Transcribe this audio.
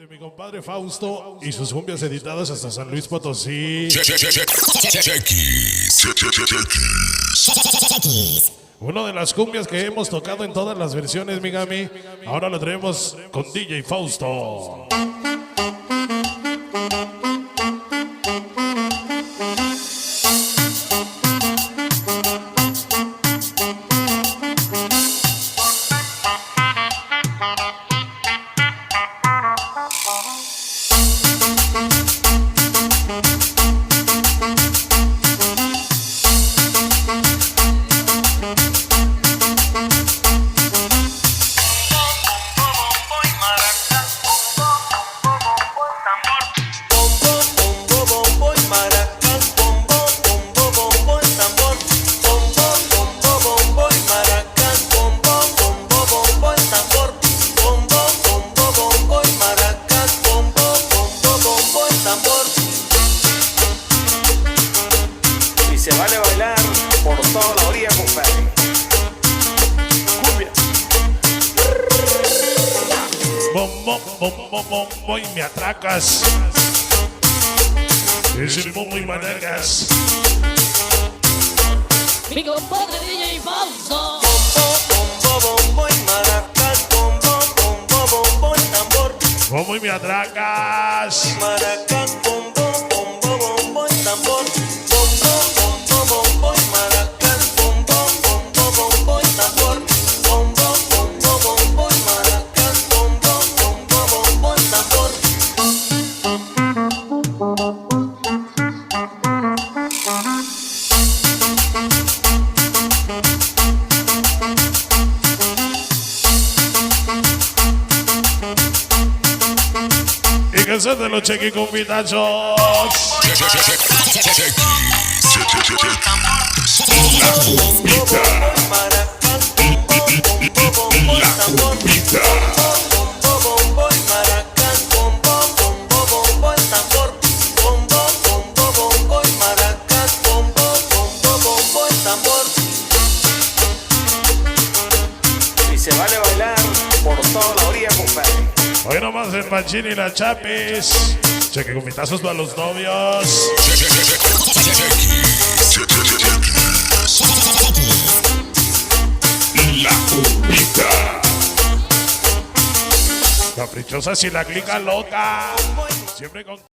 De mi compadre Fausto y sus cumbias editadas hasta San Luis Potosí. Una de las cumbias que hemos tocado en todas las versiones, Migami. Ahora lo traemos con DJ Fausto. Se vale bailar por toda la orilla, compadre. Cumbia. Bombo y me atracas. Es el bombo y manacas. Mi compadre DJ Fausto. Bombo y maracas. Bombo y tambor. Bombo y me atracas. Maracas, bombo y tambor. Bombo y maracas, bombo y tambor. Bombo y maracas, bombo y tambor. Y que se te lo cheque con pitachos. Y se vale bailar por toda la orilla, compadre. Hoy nomás el Machín y la Chapis. Cheque con pitazos para los novios. La cumbita. Caprichosa si la clica loca. Siempre con